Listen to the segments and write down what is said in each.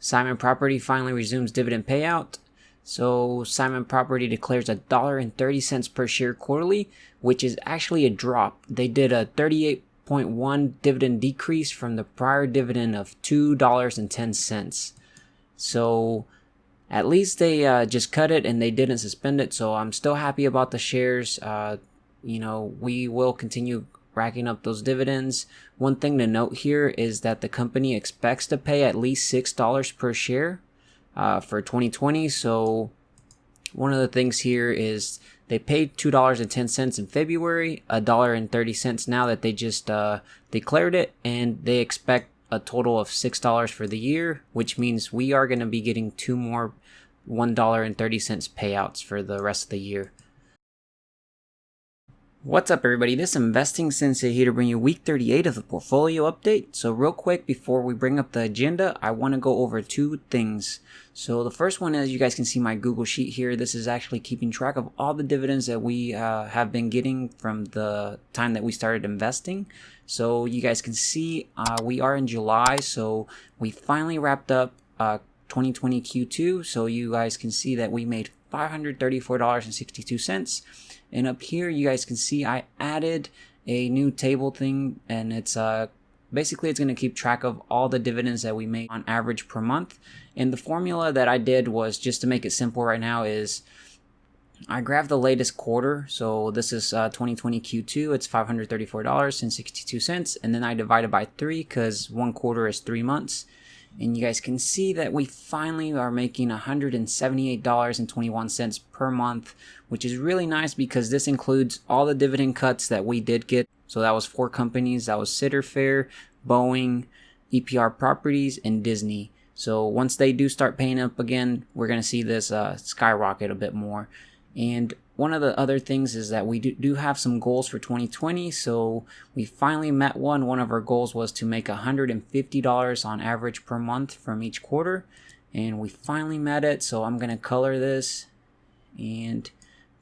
Simon Property finally resumes dividend payout. So Simon Property declares $1.30 per share quarterly, which is actually a drop. They did a 38.1 dividend decrease from the prior dividend of $2.10. So at least they just cut it and they didn't suspend it. So I'm still happy about the shares. We will continue racking up those dividends. One thing to note here is that the company expects to pay at least $6 per share for 2020. So one of the things here is they paid $2.10 in February, $1.30 now that they just declared it, and they expect a total of $6 for the year, which means we are going to be getting two more $1.30 payouts for the rest of the year. What's up, everybody? This is Investing Sensei here to bring you week 38 of the portfolio update. So real quick, before we bring up the agenda, I want to go over two things. So the first one is, you guys can see my Google Sheet here. This is actually keeping track of all the dividends that we have been getting from the time that we started investing. So you guys can see we are in July, so we finally wrapped up 2020 Q2. So you guys can see that we made $534.62. And up here, you guys can see I added a new table thing, and it's basically it's going to keep track of all the dividends that we made on average per month. And the formula that I did was, just to make it simple right now, is I grabbed the latest quarter. So this is 2020 Q2. It's $534.62, and then I divided by 3 because one quarter is 3 months. And you guys can see that we finally are making $178.21 per month, which is really nice because this includes all the dividend cuts that we did get. So that was 4 companies. That was Sitter Fair, Boeing, EPR Properties, and Disney. So once they do start paying up again, we're going to see this skyrocket a bit more. And one of the other things is that we do have some goals for 2020. So we finally met one. One of our goals was to make $150 on average per month from each quarter. And we finally met it. So I'm going to color this and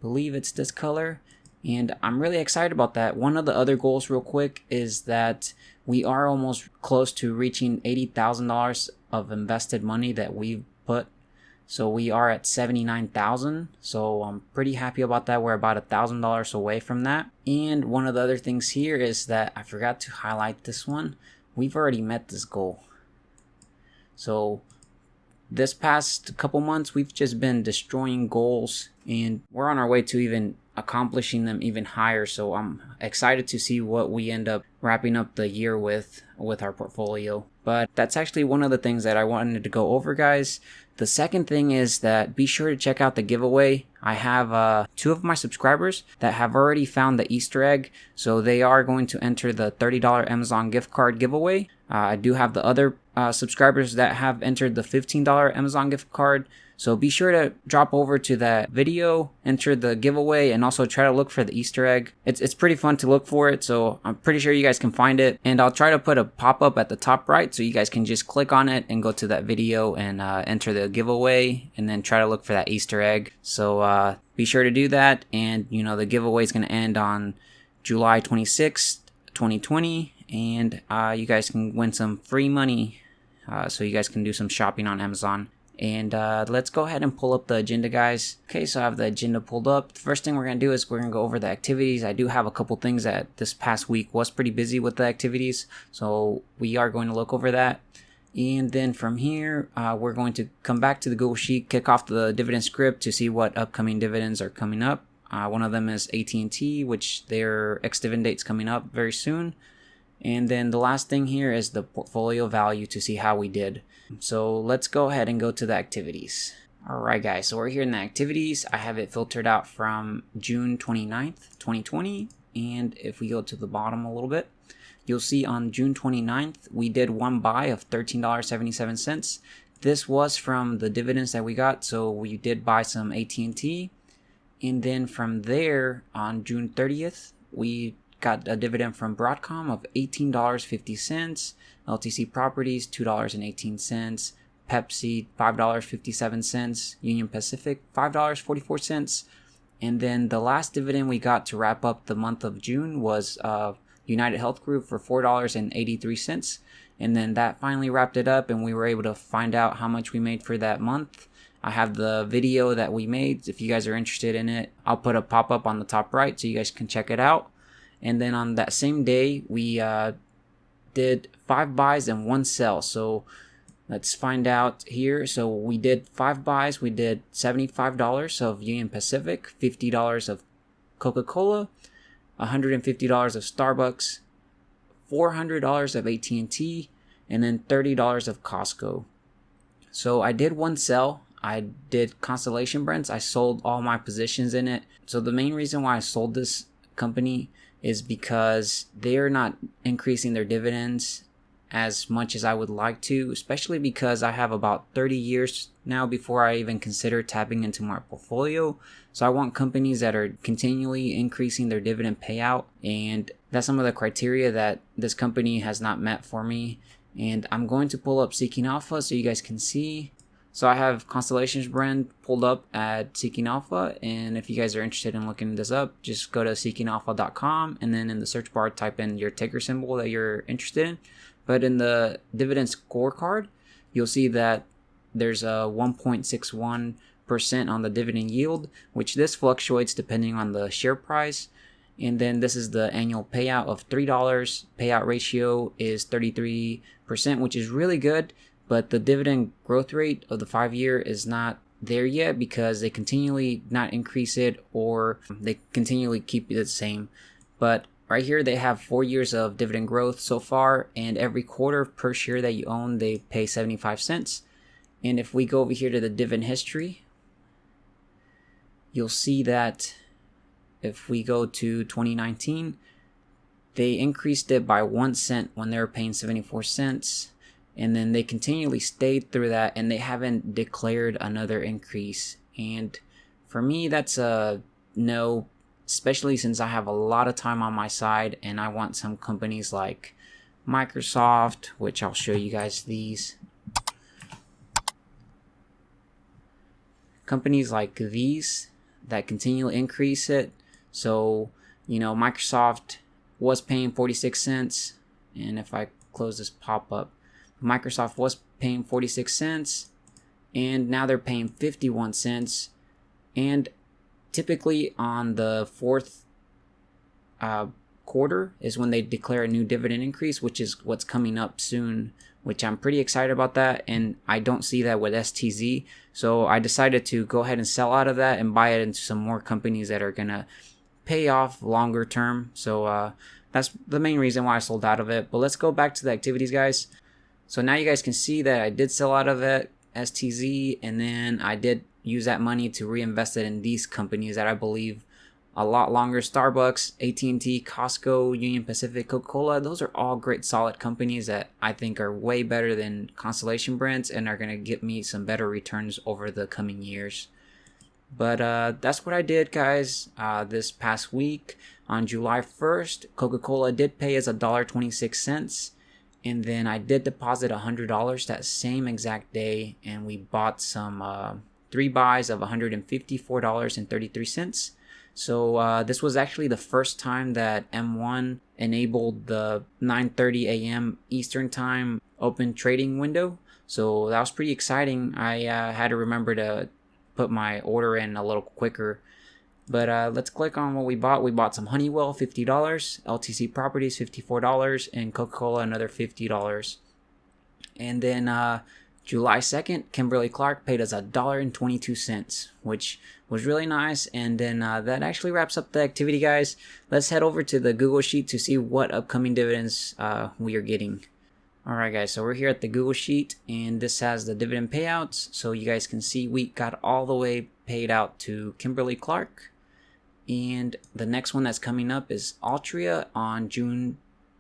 believe it's this color. And I'm really excited about that. One of the other goals real quick is that we are almost close to reaching $80,000 of invested money that we've put. So we are at $79,000. So I'm pretty happy about that. We're about $1,000 away from that. And one of the other things here is that I forgot to highlight this one. We've already met this goal. So this past couple months, we've just been destroying goals, and we're on our way to even accomplishing them even higher. So I'm excited to see what we end up wrapping up the year with our portfolio. But that's actually one of the things that I wanted to go over, guys. The second thing is that be sure to check out the giveaway. I have 2 of my subscribers that have already found the Easter egg. So they are going to enter the $30 Amazon gift card giveaway. I do have the other subscribers that have entered the $15 Amazon gift card. So be sure to drop over to that video, enter the giveaway, and also try to look for the Easter egg. It's pretty fun to look for it, so I'm pretty sure you guys can find it. And I'll try to put a pop-up at the top right, so you guys can just click on it and go to that video and enter the giveaway, and then try to look for that Easter egg. So be sure to do that. And the giveaway is going to end on July 26th, 2020, and you guys can win some free money, so you guys can do some shopping on Amazon. And let's go ahead and pull up the agenda, guys. Okay, so I have the agenda pulled up. The first thing we're going to do is we're going to go over the activities. I do have a couple things that this past week was pretty busy with the activities, so we are going to look over that. And then from here, we're going to come back to the Google Sheet, kick off the dividend script to see what upcoming dividends are coming up. One of them is AT&T, which their ex-dividend date's coming up very soon. And then the last thing here is the portfolio value to see how we did. So let's go ahead and go to the activities. Alright, guys, so we're here in the activities. I have it filtered out from June 29th, 2020. And if we go to the bottom a little bit, you'll see on June 29th, we did one buy of $13.77. This was from the dividends that we got. So we did buy some AT&T. And then from there, on June 30th, we got a dividend from Broadcom of $18.50, LTC Properties $2.18, Pepsi $5.57, Union Pacific $5.44, and then the last dividend we got to wrap up the month of June was United Health Group for $4.83. And then that finally wrapped it up, and we were able to find out how much we made for that month. I have the video that we made. If you guys are interested in it, I'll put a pop-up on the top right so you guys can check it out. And then on that same day, we did 5 buys and 1 sell. So let's find out here. So we did 5 buys. We did $75 of Union Pacific, $50 of Coca-Cola, $150 of Starbucks, $400 of AT&T, and then $30 of Costco. So I did 1 sell. I did Constellation Brands. I sold all my positions in it. So the main reason why I sold this company is because they're not increasing their dividends as much as I would like to, especially because I have about 30 years now before I even consider tapping into my portfolio. So I want companies that are continually increasing their dividend payout, and that's some of the criteria that this company has not met for me. And I'm going to pull up Seeking Alpha so you guys can see. So I have Constellation's brand pulled up at Seeking Alpha, and if you guys are interested in looking this up, just go to seekingalpha.com, and then in the search bar type in your ticker symbol that you're interested in. But in the dividend scorecard, you'll see that there's a 1.61% on the dividend yield, which this fluctuates depending on the share price. And then this is the annual payout of $3. Payout ratio is 33%, which is really good. But the dividend growth rate of the 5-year is not there yet because they continually not increase it, or they continually keep it the same. But right here, they have 4 years of dividend growth so far, and every quarter per share that you own, they pay 75 cents. And if we go over here to the dividend history, you'll see that if we go to 2019, they increased it by 1 cent when they were paying 74 cents. And then they continually stayed through that, and they haven't declared another increase. And for me, that's a no, especially since I have a lot of time on my side, and I want some companies like Microsoft, which I'll show you guys these. Companies like these that continually increase it. So, Microsoft was paying 46 cents. And if I close this pop-up, Microsoft was paying 46 cents, and now they're paying 51 cents. And typically on the fourth quarter is when they declare a new dividend increase, which is what's coming up soon, which I'm pretty excited about that. And I don't see that with STZ. So I decided to go ahead and sell out of that and buy it into some more companies that are going to pay off longer term. So that's the main reason why I sold out of it. But let's go back to the activities, guys. So now you guys can see that I did sell out of it, STZ, and then I did use that money to reinvest it in these companies that I believe a lot longer. Starbucks, AT&T, Costco, Union Pacific, Coca-Cola. Those are all great, solid companies that I think are way better than Constellation Brands and are going to get me some better returns over the coming years. But that's what I did, guys, this past week. On July 1st, Coca-Cola did pay us $1.26. And then I did deposit $100 that same exact day, and we bought some 3 buys of $154.33. So this was actually the first time that M1 enabled the 9:30 a.m. Eastern Time open trading window. So that was pretty exciting. I had to remember to put my order in a little quicker. But let's click on what we bought. We bought some Honeywell, $50, LTC Properties, $54, and Coca-Cola, another $50. And then July 2nd, Kimberly-Clark paid us $1.22, which was really nice. And then that actually wraps up the activity, guys. Let's head over to the Google Sheet to see what upcoming dividends we are getting. Alright, guys, so we're here at the Google Sheet, and this has the dividend payouts. So you guys can see we got all the way paid out to Kimberly-Clark. And the next one that's coming up is Altria on June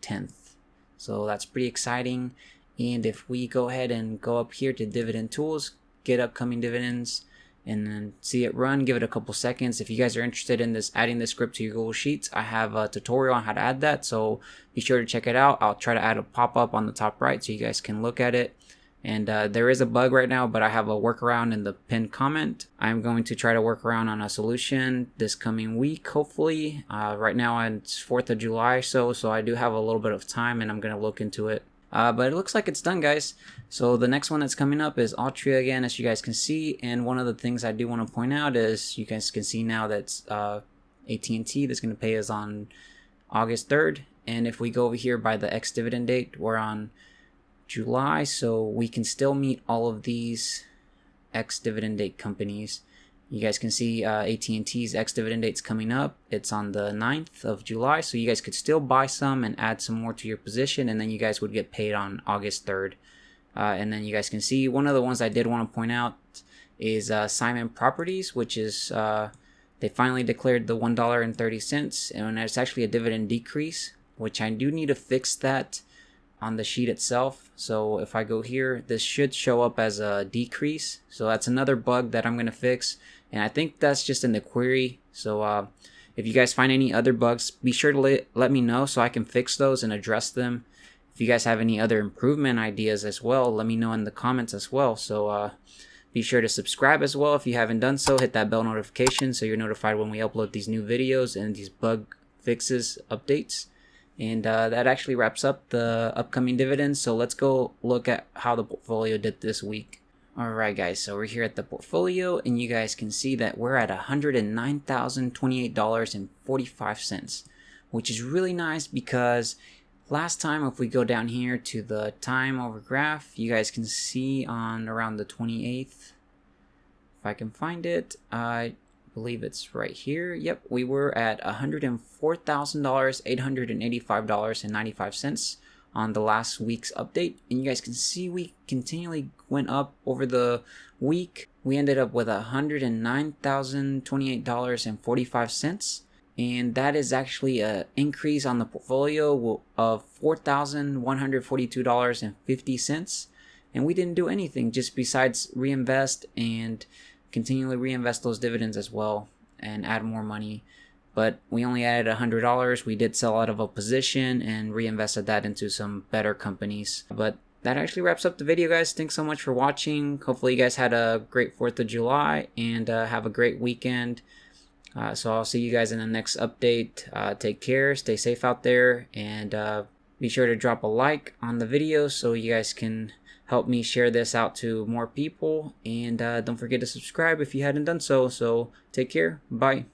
10th. So that's pretty exciting. And if we go ahead and go up here to dividend tools, get upcoming dividends, and then see it run, give it a couple seconds. If you guys are interested in this, adding this script to your Google Sheets, I have a tutorial on how to add that. So be sure to check it out. I'll try to add a pop-up on the top right so you guys can look at it. And there is a bug right now, but I have a workaround in the pinned comment. I'm going to try to work around on a solution this coming week, hopefully. Right now it's 4th of July, so I do have a little bit of time, and I'm going to look into it. But it looks like it's done, guys. So the next one that's coming up is Altria again, as you guys can see. And one of the things I do want to point out is you guys can see now that's AT&T that's going to pay us on August 3rd. And if we go over here by the X dividend date, we're on July, so we can still meet all of these X dividend date companies. You guys can see AT&T's X dividend date's coming up. It's on the 9th of July, so you guys could still buy some and add some more to your position, and then you guys would get paid on August 3rd. And then you guys can see one of the ones I did want to point out is Simon Properties, which is they finally declared the $1.30, and it's actually a dividend decrease, which I do need to fix that on the sheet itself. So if I go here, this should show up as a decrease. So that's another bug that I'm going to fix. And I think that's just in the query. So if you guys find any other bugs, be sure to let me know so I can fix those and address them. If you guys have any other improvement ideas as well, let me know in the comments as well. So be sure to subscribe as well if you haven't done so. Hit that bell notification so you're notified when we upload these new videos and these bug fixes updates. And that actually wraps up the upcoming dividends. So let's go look at how the portfolio did this week. Alright guys, so we're here at the portfolio, and you guys can see that we're at $109,028.45, which is really nice because last time, if we go down here to the time over graph, you guys can see on around the 28th, if I can find it, I believe it's right here. Yep, we were at $104,885.95 on the last week's update, and you guys can see we continually went up over the week. We ended up with $109,028.45, and that is actually an increase on the portfolio of $4,142.50, and we didn't do anything just besides reinvest and continually reinvest those dividends as well and add more money. But we only added $100. We did sell out of a position and reinvested that into some better companies. But that actually wraps up the video, guys. Thanks so much for watching. Hopefully you guys had a great 4th of July and have a great weekend. So I'll see you guys in the next update. Take care, stay safe out there, and be sure to drop a like on the video so you guys can help me share this out to more people. And don't forget to subscribe if you hadn't done so. So take care. Bye.